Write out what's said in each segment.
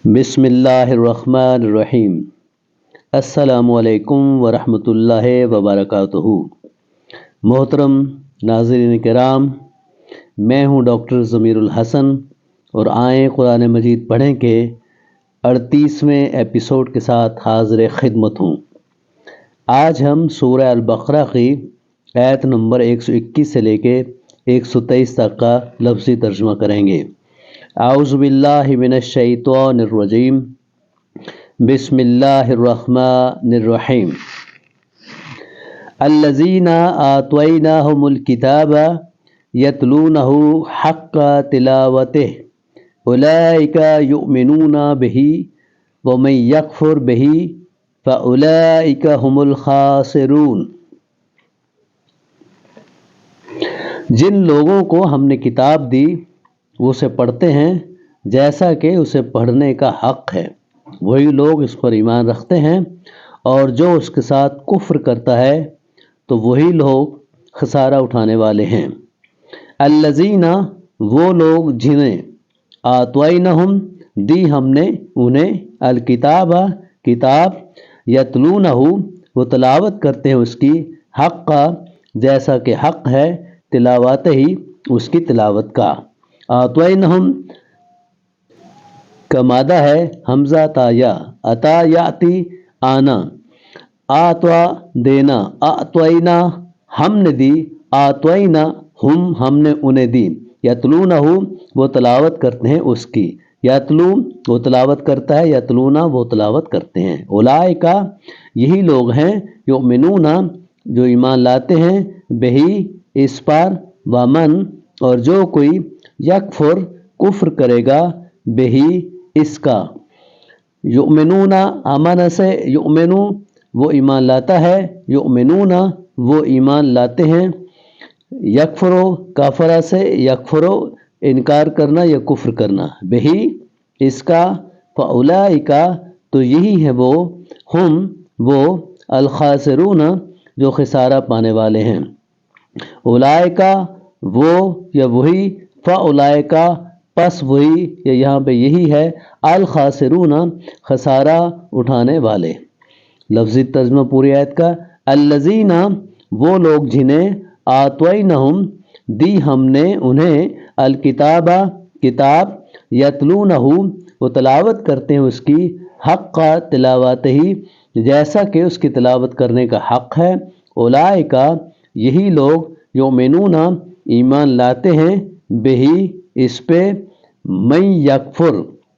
بسم اللہ الرحمن الرحیم۔ السلام علیکم ورحمۃ اللہ وبرکاتہ۔ محترم ناظرین کرام، میں ہوں ڈاکٹر ضمیر الحسن اور آئیں قرآن مجید پڑھیں کے 38ویں ایپیسوڈ کے ساتھ حاضر خدمت ہوں۔ آج ہم سورہ البقرہ کی آیت نمبر 121 سے لے کے 123 تک کا لفظی ترجمہ کریں گے۔ اعوذ باللہ من الشیطان الرجیم، بسم اللہ الرحمن الرحیم۔ الذین آتیناہم الکتاب یتلونہ حق تلاوتہ اولئک یؤمنون بہ ومن یکفر بہ فاولئک ھم الخاسرون۔ جن لوگوں کو ہم نے کتاب دی وہ اسے پڑھتے ہیں جیسا کہ اسے پڑھنے کا حق ہے، وہی لوگ اس پر ایمان رکھتے ہیں، اور جو اس کے ساتھ کفر کرتا ہے تو وہی لوگ خسارہ اٹھانے والے ہیں۔ الذین، وہ لوگ جنہیں آتیناہم، دی ہم نے انہیں، الکتاب، کتاب، یتلونہ، وہ تلاوت کرتے ہیں اس کی، حق کا، جیسا کہ حق ہے، تلاوت ہی، اس کی تلاوت کا۔ آتیناہم کا مادہ ہے حمزہ تایا، عطا یاتی آنا، آتوا دینا، آتوینا ہم نے دی، آتوینا ہم نے انہیں دی، یتلونہ وہ تلاوت کرتے ہیں اس کی، یتلو وہ تلاوت کرتا ہے، یتلونا وہ تلاوت کرتے ہیں، اولئک یہی لوگ ہیں، یؤمنون جو ایمان لاتے ہیں، بہی اس پر، ومن اور جو کوئی، یکفر کفر کرے گا، بہی اس کا، یؤمنون امن سے، یؤمنو وہ ایمان لاتا ہے، یؤمنون وہ ایمان لاتے ہیں، یکفرو کافرہ سے، یکفرو انکار کرنا یا کفر کرنا، بہی اس کا، فاولئک تو یہی ہے وہ، ہم وہ، الخاسرون جو خسارہ پانے والے ہیں، اولئک وہ یا وہی، فاولئک پس وہی یا یہاں پہ یہی ہے، الخاسرون خسارہ اٹھانے والے۔ لفظی ترجمہ پوری آیت کا، الذین وہ لوگ جنہیں آتیناہم دی ہم نے انہیں، الکتاب کتاب، یتلونہ وہ تلاوت کرتے ہیں اس کی، حق کا تلاوت ہی جیسا کہ اس کی تلاوت کرنے کا حق ہے، اولئک یہی لوگ، یؤمنون ایمان لاتے ہیں، بہی اس پہ، من یکفر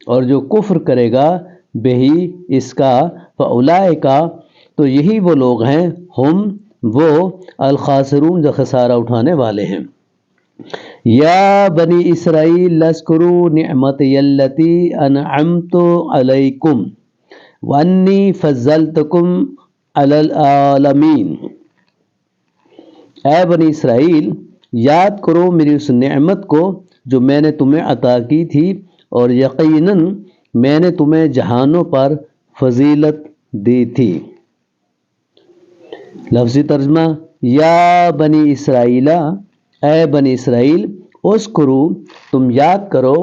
اور جو کفر کرے گا، بہی اس کا، فاولئک تو یہی وہ لوگ ہیں، ہم وہ، الخاسرون جو خسارہ اٹھانے والے ہیں۔ یا بنی اسرائیل اذکروا نعمتی التی انعمت علیکم وانی فضلتکم علی العالمین۔ اے بنی اسرائیل، یاد کرو میری اس نعمت کو جو میں نے تمہیں عطا کی تھی، اور یقیناً میں نے تمہیں جہانوں پر فضیلت دی تھی۔ لفظی ترجمہ، یا بنی اسرائیل، اے بنی اسرائیل، اذکرو تم یاد کرو،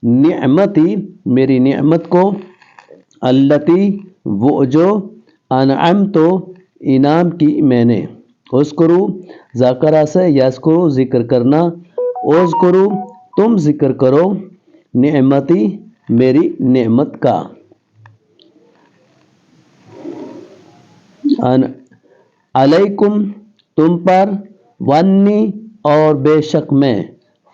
نعمتی میری نعمت کو، التی وہ جو، انعمت انعام کی میں نے، اذکرو ذکرہ سے، یذکرو ذکر کرنا، اذکرو تم ذکر کرو، نعمتی میری نعمت کا، علیکم تم پر، وانی اور بے شک میں،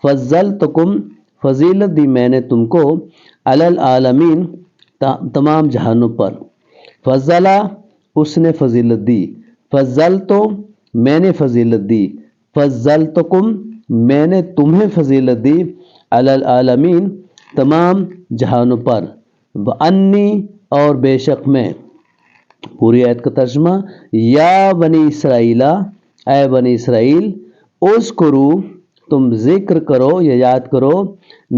فضلتکم فضیلت دی میں نے تم کو، علی العالمین تمام جہانوں پر، فضلہ اس نے فضیلت دی، فضلتو میں نے فضیلت دی، فضلتکم میں نے تمہیں فضیلت دی، علی العالمین تمام جہانوں پر، وانی اور بے شک میں۔ پوری آیت کا ترجمہ، یا بنی اسرائیل، اے بنی اسرائیل، اذکرو تم ذکر کرو یا یاد کرو،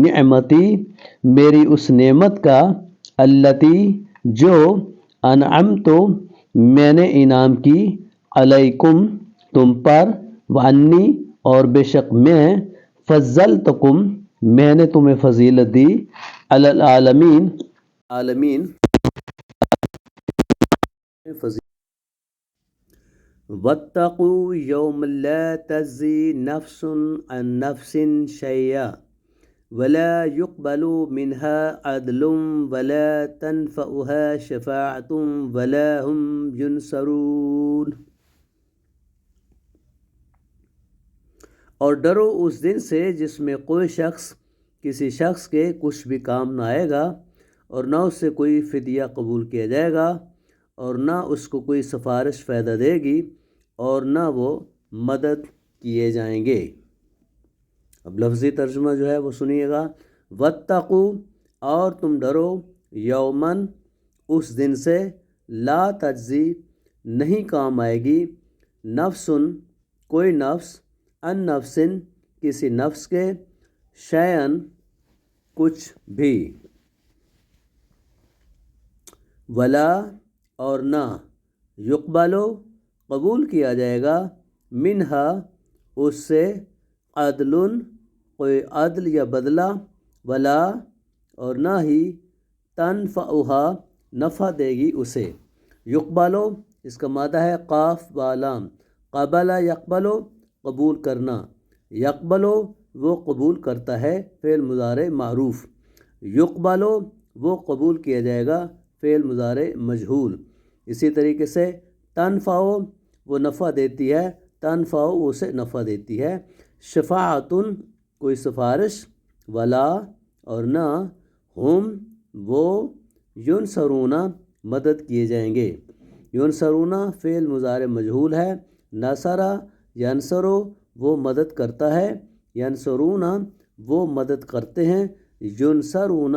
نعمتی میری اس نعمت کا، التی جو، انعمت میں نے انعام کی، علیکم تم پر، وانی اور بے شک میں، فضلتکم میں نے تمہیں فضیلت دی، علی العالمین عالمین واتقوا یوم لا تجزی نفس عن نفس شیئا ولا يقبل منها عدل ولا تنفعها شفاعة ولا هم ينصرون۔ اور ڈرو اس دن سے جس میں کوئی شخص کسی شخص کے کچھ بھی کام نہ آئے گا، اور نہ اس سے کوئی فدیہ قبول کیا جائے گا، اور نہ اس کو کوئی سفارش فائدہ دے گی، اور نہ وہ مدد کیے جائیں گے۔ اب لفظی ترجمہ جو ہے وہ سنیے گا۔ واتقوا، اور تم ڈرو، یومن، اس دن سے، لا تجزی، نہیں کام آئے گی، نفسن، کوئی نفس، ان نفسن، کسی نفس کے، شیئن، کچھ بھی، ولا، اور نہ، یقبلو، قبول کیا جائے گا، منہا، اس سے، عدل، کوئی عدل یا بدلہ، ولا، اور نہ ہی، تنفعہا، نفع دے گی اسے۔ یقبلو، اس کا مادہ ہے قاف با لام، قبل یقبلو، قبول کرنا، یقبلو، وہ قبول کرتا ہے، فعل مضارع معروف، یقبلو، وہ قبول کیا جائے گا، فعل مضارع مجہول۔ اسی طریقے سے تنفعو، وہ نفع دیتی ہے، تنفعو، وہ اسے نفع دیتی ہے، شفاعتن، کوئی سفارش، ولا، اور نہ، ہم، وہ، ینصرون، مدد کیے جائیں گے۔ ینصرون فعل مضارع مجہول ہے، نصرہ، ینصرو، وہ مدد کرتا ہے، ینصرون، وہ مدد کرتے ہیں، ینصرون،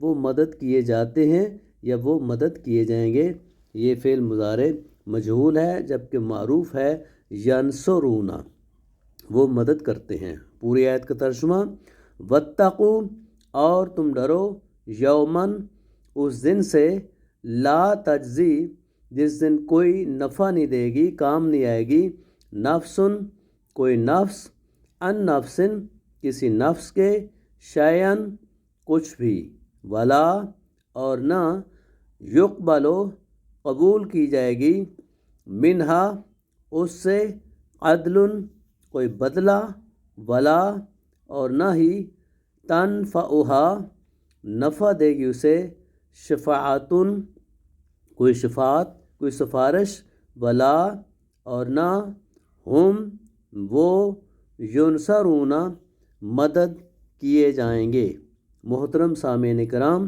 وہ مدد کیے جاتے ہیں یا وہ مدد کیے جائیں گے۔ یہ فعل مضارع مجہول ہے جبکہ معروف ہے ینصرون، وہ مدد کرتے ہیں۔ پوری آیت کا ترجمہ۔ واتقوا، اور تم ڈرو، یومن، اس دن سے، لا تجزی، جس دن کوئی نفع نہیں دے گی، کام نہیں آئے گی، نفسن، کوئی نفس، ان نفسن، کسی نفس کے، شیئن، کچھ بھی، ولا، اور نہ، یقبلو، قبول کی جائے گی، منہا، اس سے، عدل، کوئی بدلہ، ولا، اور نہ ہی، تنفعہا، نفع دے گی اسے، شفاعتن، کوئی شفاعت، کوئی سفارش، ولا، اور نہ، ہم، وہ، ینصرون، مدد کیے جائیں گے۔ محترم سامعین کرام،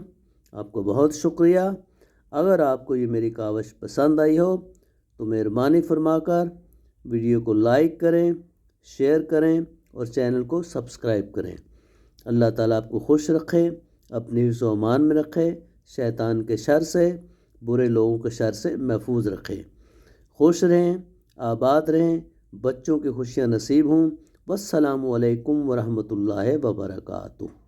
آپ کو بہت شکریہ۔ اگر آپ کو یہ میری کاوش پسند آئی ہو تو مہربانی فرما کر ویڈیو کو لائک کریں، شیئر کریں اور چینل کو سبسکرائب کریں۔ اللہ تعالیٰ آپ کو خوش رکھے، اپنی حفظ و امان میں رکھے، شیطان کے شر سے، برے لوگوں کے شر سے محفوظ رکھے۔ خوش رہیں، آباد رہیں، بچوں کی خوشیاں نصیب ہوں۔ والسلام علیکم ورحمۃ اللہ وبرکاتہ۔